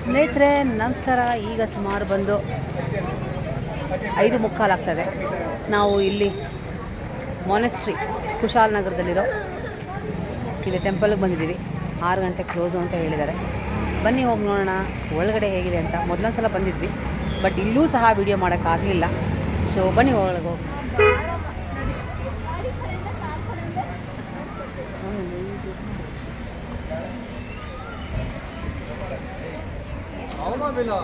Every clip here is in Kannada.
ಸ್ನೇಹಿತರೆ ನಮಸ್ಕಾರ. ಈಗ ಸುಮಾರು ಬಂದು 5:45 ಆಗ್ತದೆ. ನಾವು ಇಲ್ಲಿ ಮಾನೆಸ್ಟ್ರಿ ಕುಶಾಲನಗರದಲ್ಲಿರೋ ಇದು ಟೆಂಪಲ್ಗೆ ಬಂದಿದ್ದೀವಿ. 6 ಗಂಟೆ ಕ್ಲೋಸು ಅಂತ ಹೇಳಿದ್ದಾರೆ. ಬನ್ನಿ ಹೋಗಿ ನೋಡೋಣ ಒಳಗಡೆ ಹೇಗಿದೆ ಅಂತ. ಮೊದಲೊಂದು ಸಲ ಬಂದಿದ್ವಿ, ಬಟ್ ಇಲ್ಲೂ ಸಹ ವಿಡಿಯೋ ಮಾಡೋಕ್ಕಾಗಲಿಲ್ಲ. ಸೊ ಬನ್ನಿ ಒಳಗೆ ಹೋಗಿ. ಮೊದಲು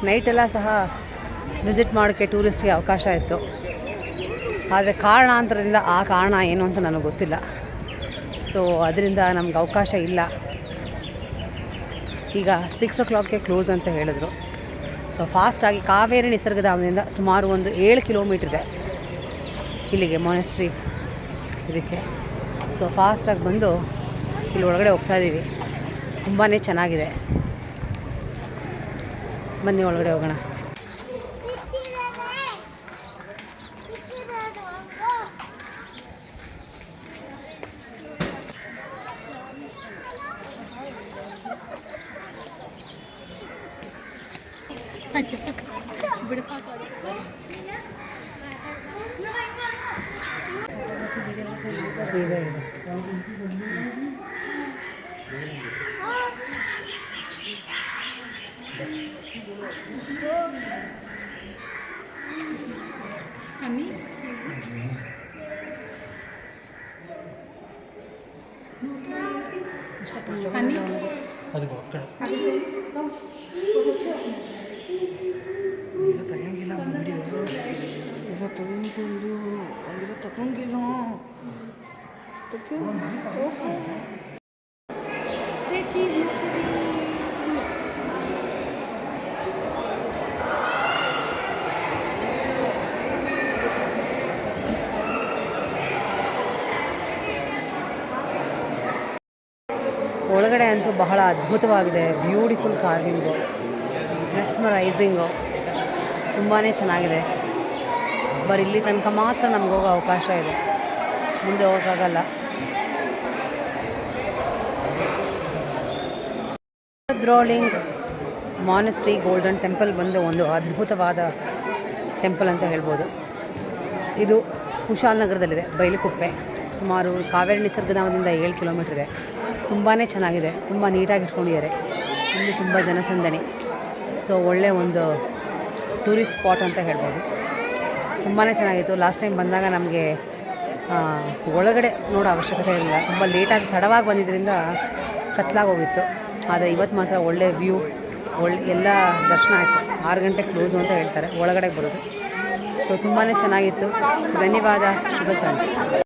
ನೈಟೆಲ್ಲ ಸಹ ವಿಸಿಟ್ ಮಾಡೋಕ್ಕೆ ಟೂರಿಸ್ಟ್ಗೆ ಅವಕಾಶ ಇತ್ತು. ಆದರೆ ಕಾರಣಾಂತರದಿಂದ ಆ ಕಾರಣ ಏನು ಅಂತ ನನಗೆ ಗೊತ್ತಿಲ್ಲ. ಸೊ ಅದರಿಂದ ನಮ್ಗೆ ಅವಕಾಶ ಇಲ್ಲ. ಈಗ 6 o'clockಗೆ ಕ್ಲೋಸ್ ಅಂತ ಹೇಳಿದ್ರು. ಸೊ ಫಾಸ್ಟಾಗಿ ಕಾವೇರಿ ನಿಸರ್ಗಧಾಮದಿಂದ ಸುಮಾರು ಒಂದು 7 ಕಿಲೋಮೀಟ್ರ್ ಇದೆ ಇಲ್ಲಿಗೆ ಮಾನೆಸ್ಟ್ರಿ ಇದಕ್ಕೆ. ಸೊ ಫಾಸ್ಟಾಗಿ ಬಂದು ಇಲ್ಲಿ ಒಳಗಡೆ ಹೋಗ್ತಾಯಿದ್ದೀವಿ. ತುಂಬಾ ಚೆನ್ನಾಗಿದೆ. ಬನ್ನಿ ಒಳಗಡೆ ಹೋಗೋಣ. ಒಳಗಡೆ ಅಂತೂ ಬಹಳ ಅದ್ಭುತವಾಗಿದೆ. ಬ್ಯೂಟಿಫುಲ್ ಕಾರ್ವಿಂಗು, ಮೆಸ್ಮರೈಸಿಂಗು, ತುಂಬಾ ಚೆನ್ನಾಗಿದೆ. ಬರೀ ಇಲ್ಲಿ ತನಕ ಮಾತ್ರ ನಮ್ಗೆ ಹೋಗೋ ಅವಕಾಶ ಇದೆ, ಮುಂದೆ ಹೋಗೋಕ್ಕಾಗಲ್ಲ. ದ್ರೋಲಿಂಗ್ ಮಾನೆಸ್ಟ್ರಿ ಗೋಲ್ಡನ್ ಟೆಂಪಲ್ ಬಂದು ಒಂದು ಅದ್ಭುತವಾದ ಟೆಂಪಲ್ ಅಂತ ಹೇಳ್ಬೋದು. ಇದು ಕುಶಾಲನಗರದಲ್ಲಿದೆ, ಬೈಲುಕುಪ್ಪೆ. ಸುಮಾರು ಕಾವೇರಿ ನಿಸರ್ಗಧಾಮದಿಂದ 7 ಕಿಲೋಮೀಟ್ರ್ ಇದೆ. ತುಂಬಾ ಚೆನ್ನಾಗಿದೆ, ತುಂಬ ನೀಟಾಗಿ ಇಟ್ಕೊಂಡಿದ್ದಾರೆ. ಇಲ್ಲಿ ತುಂಬ ಜನಸಂದಣಿ. ಸೊ ಒಳ್ಳೆ ಒಂದು ಟೂರಿಸ್ಟ್ ಸ್ಪಾಟ್ ಅಂತ ಹೇಳ್ಬೋದು. ತುಂಬಾ ಚೆನ್ನಾಗಿತ್ತು. ಲಾಸ್ಟ್ ಟೈಮ್ ಬಂದಾಗ ನಮಗೆ ಒಳಗಡೆ ನೋಡೋ ಅವಶ್ಯಕತೆ ಇರಲಿಲ್ಲ. ತುಂಬ ಲೇಟಾಗಿ ತಡವಾಗಿ ಬಂದಿದ್ದರಿಂದ ಕತ್ಲಾಗೋಗಿತ್ತು. ಆದರೆ ಇವತ್ತು ಮಾತ್ರ ಒಳ್ಳೆ ವ್ಯೂ, ಎಲ್ಲ ದರ್ಶನ ಆಯಿತು. 6 ಗಂಟೆ ಕ್ಲೋಸು ಅಂತ ಹೇಳ್ತಾರೆ ಒಳಗಡೆ ಬರೋದು. ಸೊ ತುಂಬಾ ಚೆನ್ನಾಗಿತ್ತು. ಧನ್ಯವಾದ. ಶುಭ ಸಂಜೆ.